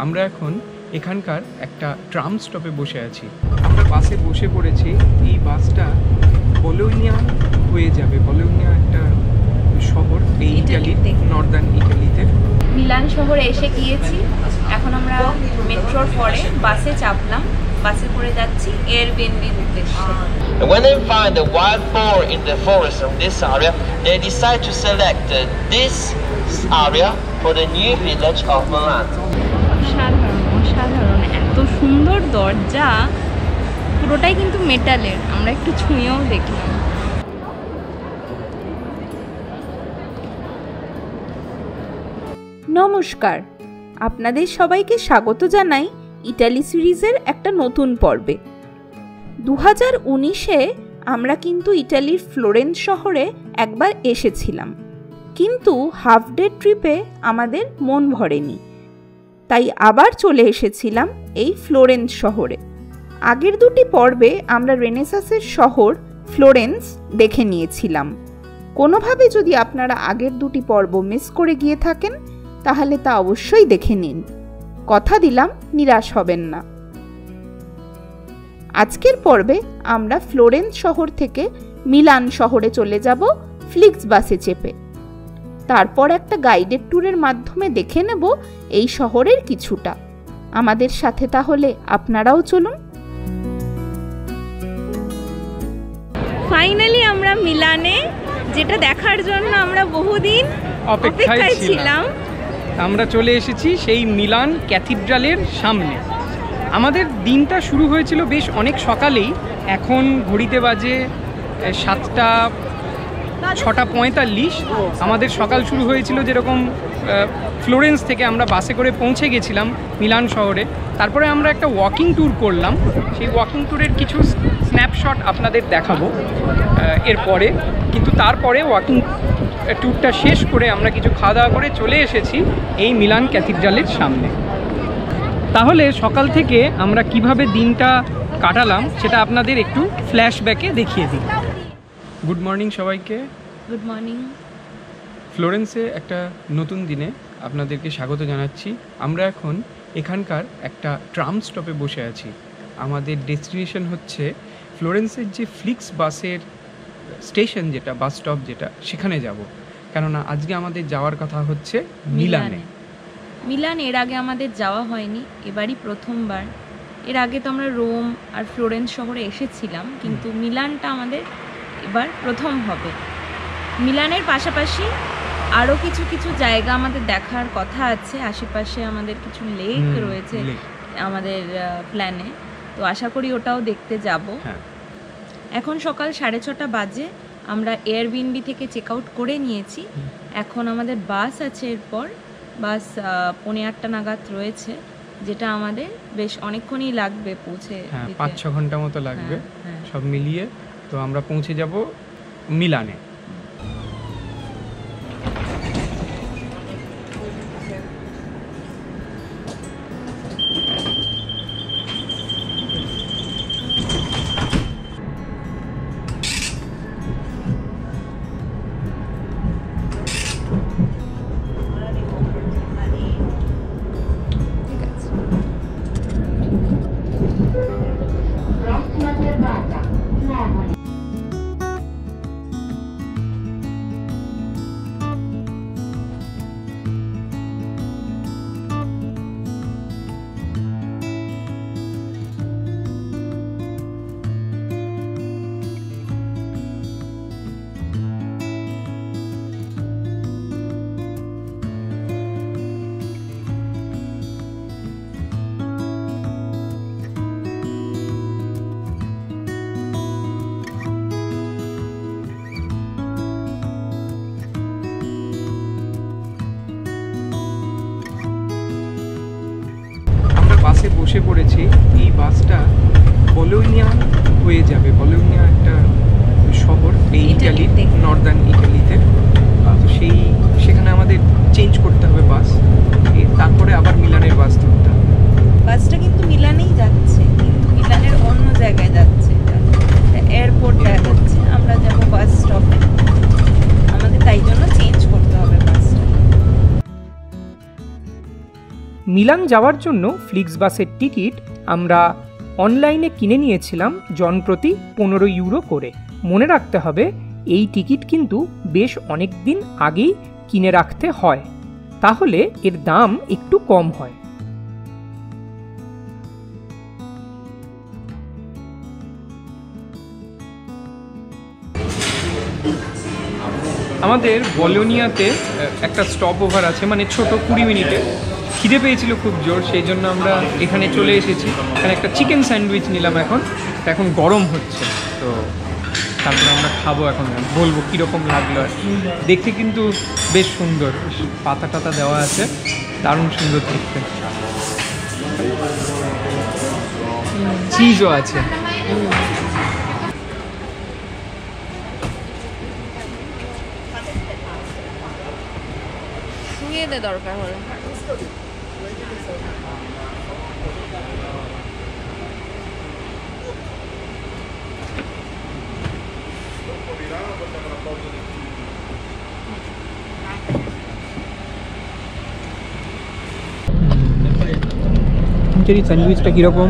আমরা এখন এখানকার একটা ট্রাম স্টপে বসে আছি। আমরা বাসে বসে পড়েছি। এই বাসটা বোলোনিয়া হয়ে যাবে। বোলোনিয়া একটা শহর এই ইটালিতে, নর্দার্ন ইটালিতে। মিলান শহরে এসে গিয়েছি। এখন আমরা মেট্রোর পরে বাসে চাপলাম, বাসে করে যাচ্ছি এয়ারবিএনবির উদ্দেশ্যে। When they find a wild boar in the forest of this area, they decide to select this area for the new village of Milan. অসাধারণ অসাধারণ, এত সুন্দর দরজা, পুরোটাই কিন্তু মেটালের। আমরা একটু ছুঁয়েও দেখলাম। নমস্কার, আপনাদের সবাইকে স্বাগত জানাই ইটালি সিরিজের একটা নতুন পর্বে। 2019-এ আমরা কিন্তু ইটালির ফ্লোরেন্স শহরে একবার এসেছিলাম, কিন্তু হাফ ডে ট্রিপে আমাদের মন ভরেনি, তাই আবার চলে এসেছিলাম এই ফ্লোরেন্স শহরে। আগের দুটি পর্বে আমরা রেনেসাঁসের শহর ফ্লোরেন্স দেখে নিয়েছিলাম। কোনোভাবে যদি আপনারা আগের দুটি পর্ব মিস করে গিয়ে থাকেন তাহলে তা অবশ্যই দেখে নিন, কথা দিলাম নিরাশ হবেন না। আজকের পর্বে আমরা ফ্লোরেন্স শহর থেকে মিলান শহরে চলে যাব ফ্লিক্স বাসে চেপে। তারপর একটা গাইডেড ট্যুরের মাধ্যমে দেখে নেব এই শহরের কিছুটা। আমাদের সাথে তাহলে আপনারাও চলুন। ফাইনালি আমরা মিলানে, যেটা দেখার জন্য আমরা বহুদিন অপেক্ষায় ছিলাম। আমরা চলে এসেছি সেই মিলান ক্যাথিড্রালের সামনে। আমাদের দিনটা শুরু হয়েছিল বেশ অনেক সকালেই। এখন ঘড়িতে বাজে 6:45। আমাদের সকাল শুরু হয়েছিল যেরকম ফ্লোরেন্স থেকে আমরা বাসে করে পৌঁছে গেছিলাম মিলান শহরে। তারপরে আমরা একটা ওয়াকিং ট্যুর করলাম। সেই ওয়াকিং ট্যুরের কিছু স্ন্যাপশট আপনাদের দেখাবো এরপরে। কিন্তু তারপরে ওয়াকিং ট্যুরটা শেষ করে আমরা কিছু খাওয়া দাওয়া করে চলে এসেছি এই মিলান ক্যাথিড্রালের সামনে। তাহলে সকাল থেকে আমরা কিভাবে দিনটা কাটালাম সেটা আপনাদের একটু ফ্ল্যাশব্যাকে দেখিয়ে দিই। গুড মর্নিং সবাইকে। Good morning. ফ্লোরেন্সে একটা নতুন দিনে আপনাদেরকে স্বাগত জানাচ্ছি। আমরা এখন এখানকার একটা ট্রাম স্টপে বসে আছি। আমাদের ডেস্টিনেশন হচ্ছে ফ্লোরেন্সের যে ফ্লিক্স বাসের স্টেশন, যেটা বাস স্টপ যেটা, সেখানে যাব। কেননা আজকে আমাদের যাওয়ার কথা হচ্ছে মিলানে। মিলান এর আগে আমাদের যাওয়া হয়নি, এবারই প্রথমবার। এর আগে তো আমরা রোম আর ফ্লোরেন্স শহরে এসেছিলাম, কিন্তু মিলানটা আমাদের এবার প্রথম হবে। মিলানের পাশাপাশি আরও কিছু কিছু জায়গা আমাদের দেখার কথা আছে। আশেপাশে আমাদের কিছু লেক রয়েছে আমাদের প্ল্যানে, তো আশা করি ওটাও দেখতে যাব। এখন সকাল 6:30 বাজে। আমরা এয়ারবিএনবি থেকে চেক আউট করে নিয়েছি। এখন আমাদের বাস আছে, এরপর বাস 8:45 নাগাদ রয়েছে, যেটা আমাদের বেশ অনেকক্ষণই লাগবে পৌঁছে। 5-6 ঘন্টা মতো লাগবে সব মিলিয়ে। তো আমরা পৌঁছে যাব মিলানে। বাসে বসে পড়েছি। এই বাসটা বোলোনিয়া হয়ে যাবে। বোলোনিয়া একটা শহর এই ইটালিতে, নর্দার্ন ইটালিতে। তো সেখানে আমাদের চেঞ্জ করতে হবে বাস, তারপরে আবার মিলানের বাস ধরতে হবে। বাসটা কিন্তু মিলানেই যাচ্ছে, কিন্তু মিলানের অন্য জায়গায় যাচ্ছে, এয়ারপোর্ট যাচ্ছে। আমরা যাব বাস স্টপে, আমাদের তাই জন্য চেঞ্জ করতে হবে বাসটা। মিলান যাওয়ার জন্য ফ্লিক্সবাসের টিকিট আমরা অনলাইনে কিনে নিয়েছিলাম জনপ্রতি 15 ইউরো করে। মনে রাখতে হবে এই টিকিট কিন্তু বেশ অনেক দিন আগেই কিনে রাখতে হয়, তাহলে এর দাম একটু কম হয়। আমাদের বলোনিয়াতে একটা স্টপ ওভার আছে, মানে ছোট 20 মিনিটে। খিদে পেয়েছিল খুব জোর, সেই জন্য আমরা এখানে চলে এসেছি। এখানে একটা চিকেন স্যান্ডউইচ নিলাম, এখন গরম হচ্ছে, তো তারপরে আমরা খাবো। এখন বলবো কীরকম লাগলো। দেখতে কিন্তু বেশ সুন্দর, পাতা টাতা দেওয়া আছে, দারুণ সুন্দর দেখতে। চিজও আছে। দরকার হলো স্যান্ডউইচটা কীরকম?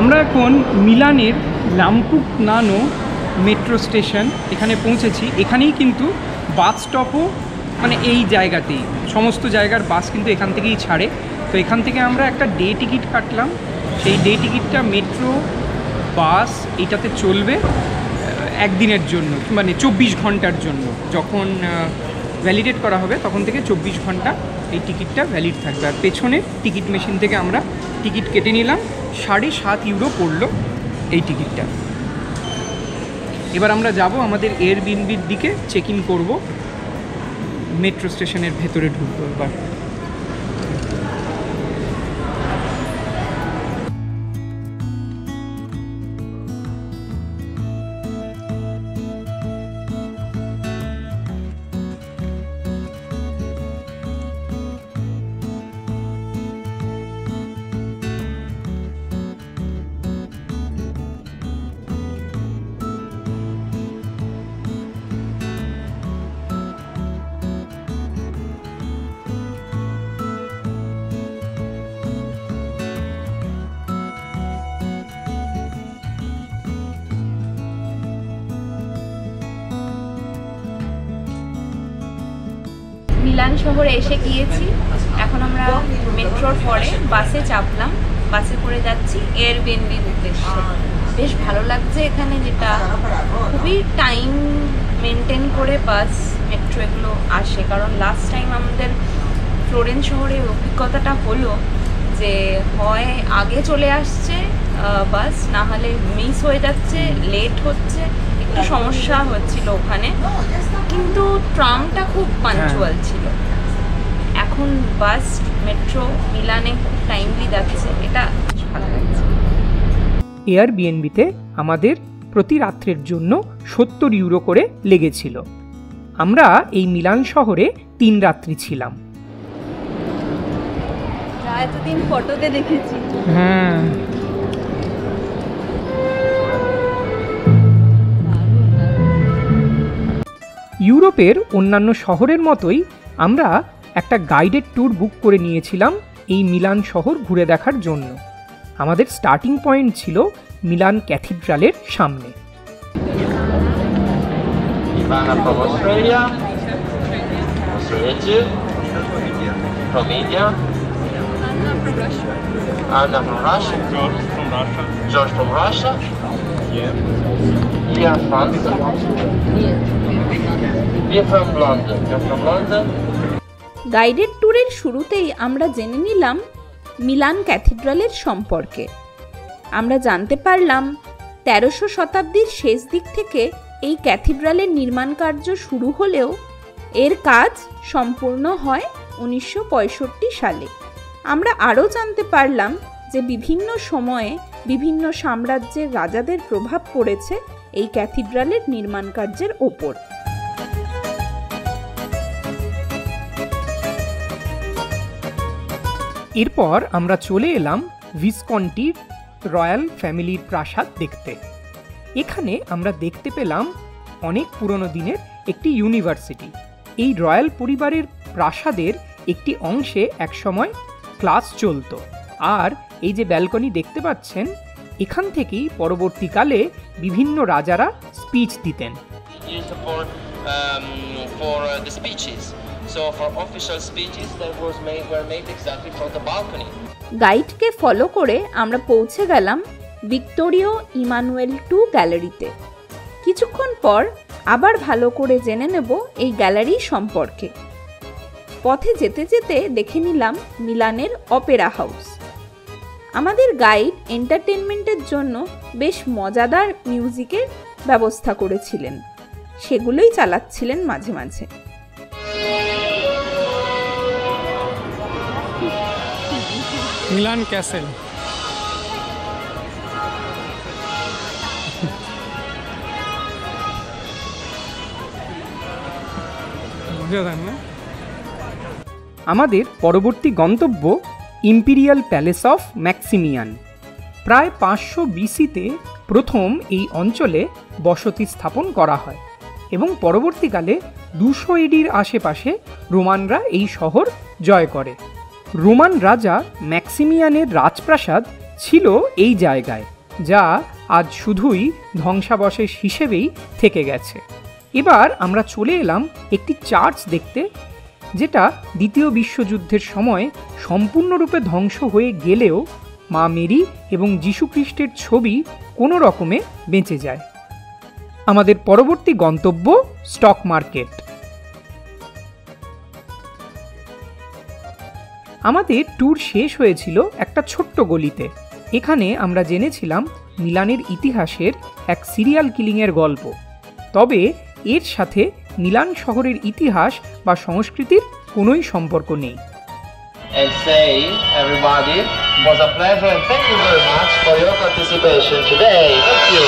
আমরা এখন মিলানের লাম্পুগনানো মেট্রো স্টেশন এখানে পৌঁছেছি। এখানেই কিন্তু বাস স্টপও, মানে এই জায়গাতেই সমস্ত জায়গার বাস কিন্তু এখান থেকেই ছাড়ে। তো এখান থেকে আমরা একটা ডে টিকিট কাটলাম। সেই ডে টিকিটটা মেট্রো বাস এইটাতে চলবে একদিনের জন্য, মানে 24 ঘন্টার জন্য। যখন ভ্যালিডেট করা হবে তখন থেকে 24 ঘন্টা এই টিকিটটা ভ্যালিড থাকবে। আর পেছনের টিকিট মেশিন থেকে আমরা টিকিট কেটে নিলাম, 7.5 ইউরো পড়লো এই টিকিটটা। এবার আমরা যাব আমাদের এয়ারবিএনবির দিকে, চেক ইন করবো, মেট্রো স্টেশনের ভেতরে ঢুকবো এবার। মিলান শহরে এসে গিয়েছি। এখন আমরা মেট্রোর পরে বাসে চাপলাম, বাসে করে যাচ্ছি এয়ারবিএনবির উদ্দেশ্যে। বেশ ভালো লাগছে এখানে, যেটা খুবই টাইম মেনটেন করে বাস মেট্রো এগুলো আসে। কারণ লাস্ট টাইম আমাদের ফ্লোরেন্স শহরে অভিজ্ঞতাটা হলো যে হয় আগে চলে আসছে বাস, না হলে মিস হয়ে যাচ্ছে, লেট হচ্ছে, একটু সমস্যা হচ্ছিল ওখানে। কিন্তু ট্রামটা খুব পাঞ্চুয়াল ছিল। এখন বাস মেট্রো মিলানে খুব টাইমলি যাচ্ছে, এটা ভালো লাগছে। এয়ারবিএনবিতে আমাদের প্রতি রাত্রের জন্য 70 ইউরো করে লেগেছিল। আমরা এই মিলান শহরে 3 রাত্রি ছিলাম। এতদিন ফটোতে দেখেছি। হ্যাঁ, ইউরোপের অন্যান্য শহরের মতোই আমরা একটা গাইডেড ট্যুর বুক করে নিয়েছিলাম এই মিলান শহর ঘুরে দেখার জন্য। আমাদের স্টার্টিং পয়েন্ট ছিল মিলান ক্যাথিড্রালের সামনে। Ivana from Australia. Australia too. From India. Anna from Russia. George from Russia. Yeah, France. We're from London. You're from London. Guided ট্যুরের শুরুতেই আমরা জেনে নিলাম মিলান ক্যাথিড্রালের সম্পর্কে। আমরা জানতে পারলাম 1300 শতাব্দীর শেষ দিক থেকে এই ক্যাথিড্রালের নির্মাণ কার্য শুরু হলেও এর কাজ সম্পূর্ণ হয় 1965 সালে। আমরা আরও জানতে পারলাম যে বিভিন্ন সময়ে বিভিন্ন সাম্রাজ্যের রাজাদের প্রভাব পড়েছে এই ক্যাথিড্রালের নির্মাণ কার্যের ওপর। এরপর আমরা চলে এলাম ভিসকন্টির রয়্যাল ফ্যামিলির প্রাসাদ দেখতে। এখানে আমরা দেখতে পেলাম অনেক পুরনো দিনের একটি ইউনিভার্সিটি। এই রয়্যাল পরিবারের প্রাসাদের একটি অংশে একসময় ক্লাস চলতো, আর এই যে ব্যালকনি দেখতে পাচ্ছেন, এখান থেকেই পরবর্তীকালে বিভিন্ন রাজারা স্পিচ দিতেন। গাইডকে ফলো করে আমরা পৌঁছে গেলাম ভিক্টোরিয়া ইমানুয়েল II গ্যালারিতে। কিছুক্ষণ পর আবার ভালো করে জেনে নেব এই গ্যালারি সম্পর্কে। পথে যেতে যেতে দেখে নিলাম মিলানের অপেরা হাউস। আমাদের গাইড এন্টারটেনমেন্টের জন্য বেশ মজাদার মিউজিকের ব্যবস্থা করেছিলেন, সেগুলোই চালাচ্ছিলেন মাঝে মাঝে। Milan castle. আমাদের পরবর্তী গন্তব্য ইম্পিরিয়াল প্যালেস অফ ম্যাক্সিমিয়ান। প্রায় 500 BC-তে প্রথম এই অঞ্চলে বসতি স্থাপন করা হয় এবং পরবর্তীকালে 200 AD-র আশেপাশে রোমানরা এই শহর জয় করে। রোমান রাজা ম্যাক্সিমিয়ানের রাজপ্রাসাদ ছিল এই জায়গায়, যা আজ শুধুই ধ্বংসাবশেষ হিসেবেই থেকে গেছে। এবার আমরা চলে এলাম একটি চার্চ দেখতে, যেটা দ্বিতীয় বিশ্বযুদ্ধের সময় সম্পূর্ণরূপে ধ্বংস হয়ে গেলেও মা মেরি এবং যীশুখ্রিস্টের ছবি কোনো রকমে বেঁচে যায়। আমাদের পরবর্তী গন্তব্য স্টক মার্কেট। আমাদের ট্যুর শেষ হয়েছিল একটা ছোট্ট গলিতে। এখানে আমরা জেনেছিলাম মিলানের ইতিহাসের এক সিরিয়াল কিলিংয়ের গল্প, তবে এর সাথে মিলান শহরের ইতিহাস বা সংস্কৃতির কোনোই সম্পর্ক নেই। And say, everybody, it was a pleasure and thank you very much for your participation today. Thank you.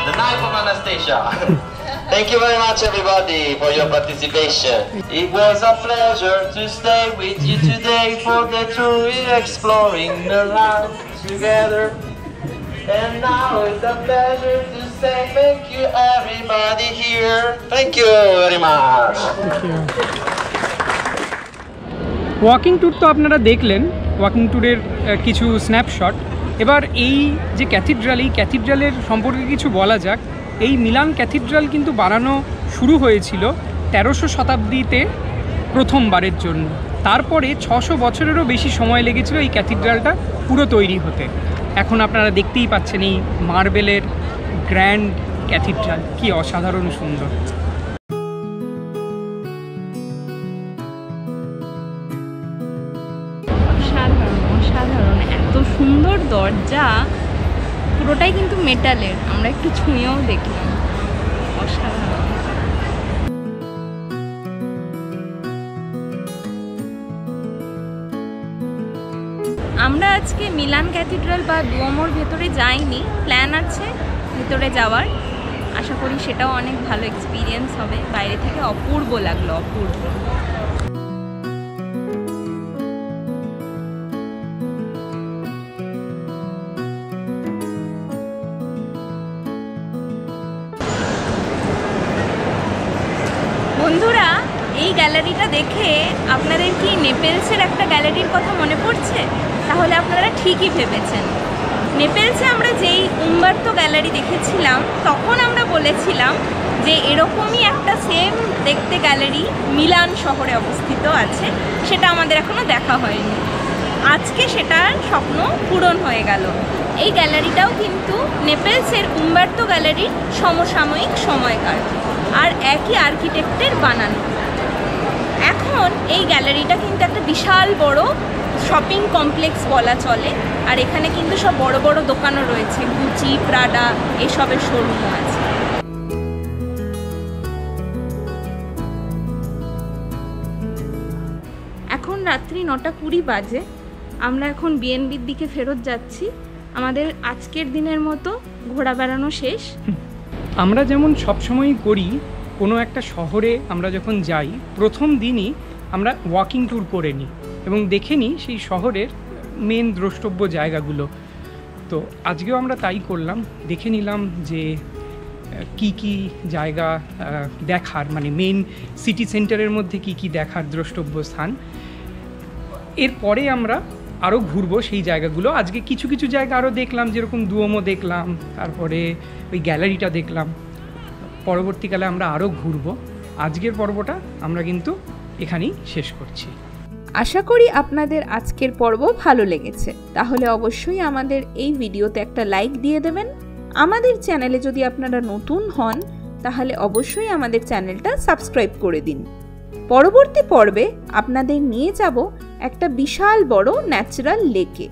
The knife of Anastasia. Thank you very much, everybody, for your participation. It was a pleasure to stay with you today for the tour exploring the land together. And now it's a pleasure to say thank you, everybody here. Thank you very much. Walking tour তো আপনারা দেখলেন, walking ট্যুরের কিছু snapshot. এবার এই যে cathedral, এই ক্যাথিড্রালের সম্পর্কে কিছু বলা যাক। এই মিলান ক্যাথিড্রাল কিন্তু বানানো শুরু হয়েছিল 1300 শতাব্দীতে প্রথমবারের জন্য। তারপরে 600 বছরেরও বেশি সময় লেগেছিল এই ক্যাথিড্রালটা পুরো তৈরি হতে। এখন আপনারা দেখতেই পাচ্ছেন এই মার্বেলের গ্র্যান্ড ক্যাথিড্রাল, কি অসাধারণ সুন্দর। অসাধারণ অসাধারণ, এত সুন্দর দরজা, পুরোটাই কিন্তু মেটালের। আমরা একটু ছুঁয়েও দেখলাম, অসাধারণ। আমরা আজকে মিলান ক্যাথিড্রাল বা দুয়োমোর ভেতরে যাইনি, প্ল্যান আছে ভেতরে যাওয়ার। আশা করি সেটাও অনেক ভালো এক্সপিরিয়েন্স হবে। বাইরে থেকে অপূর্ব লাগলো, অপূর্ব। বন্ধুরা, এই গ্যালারিটা দেখে আপনাদের কি নেপেলসের একটা গ্যালারির কথা মনে পড়ছে? তাহলে আপনারা ঠিকই ভেবেছেন। নেপেলসে আমরা যেই উম্বার্তো গ্যালারি দেখেছিলাম, তখন আমরা বলেছিলাম যে এরকমই একটা সেম দেখতে গ্যালারি মিলান শহরে অবস্থিত আছে, সেটা আমাদের এখনও দেখা হয়নি। আজকে সেটার স্বপ্ন পূরণ হয়ে গেল। এই গ্যালারিটাও কিন্তু নেপেলসের উম্বার্তো গ্যালারির সমসাময়িক সময়কার, আর একই আর্কিটেক্টের বানানো। এখন এই গ্যালারিটা কিন্তু একটা বিশাল বড় শপিং কমপ্লেক্স বলা চলে। আর এখানে কিন্তু সব বড় বড় দোকানও রয়েছে, গুচি, প্রাডা এসবের শোরুমও আছে। এখন রাত্রি 9:20 বাজে। আমরা এখন বিএনবির দিকে ফেরত যাচ্ছি। আমাদের আজকের দিনের মতো ঘোরা বেড়ানো শেষ। আমরা যেমন সবসময়ই করি, কোনো একটা শহরে আমরা যখন যাই প্রথম দিনই আমরা ওয়াকিং ট্যুর করে নিই এবং দেখে নিই সেই শহরের মেন দ্রষ্টব্য জায়গাগুলো। তো আজকেও আমরা তাই করলাম, দেখে নিলাম যে কি কি জায়গা দেখার, মানে মেন সিটি সেন্টারের মধ্যে কি কি দেখার দ্রষ্টব্য স্থান। এরপরে আমরা আরও ঘুরবো সেই জায়গাগুলো। আজকে কিছু কিছু জায়গা আরও দেখলাম, যেরকম দুয়োমো দেখলাম, তারপরে ওই গ্যালারিটা দেখলাম। পরবর্তীকালে আমরা আরও ঘুরবো। আজকের পর্বটা আমরা কিন্তু এখানেই শেষ করছি। আশা করি আপনাদের আজকের পর্ব ভালো লেগেছে। তাহলে অবশ্যই আমাদের এই ভিডিওতে একটা লাইক দিয়ে দেবেন। আমাদের চ্যানেলে যদি আপনারা নতুন হন তাহলে অবশ্যই আমাদের চ্যানেলটা সাবস্ক্রাইব করে দিন। পরবর্তী পর্বে আপনাদের নিয়ে যাব একটা বিশাল বড় ন্যাচারাল লেকে,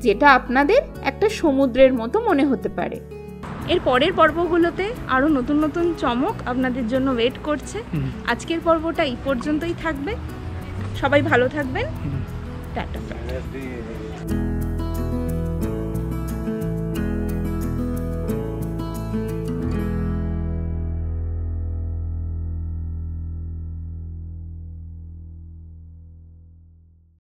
যেটা আপনাদের একটা সমুদ্রের মতো মনে হতে পারে। এর পরের পর্বগুলোতে আরও নতুন নতুন চমক আপনাদের জন্য ওয়েট করছে। আজকের পর্বটা এই পর্যন্তই থাকবে। সবাই ভালো থাকবেন। টাটা।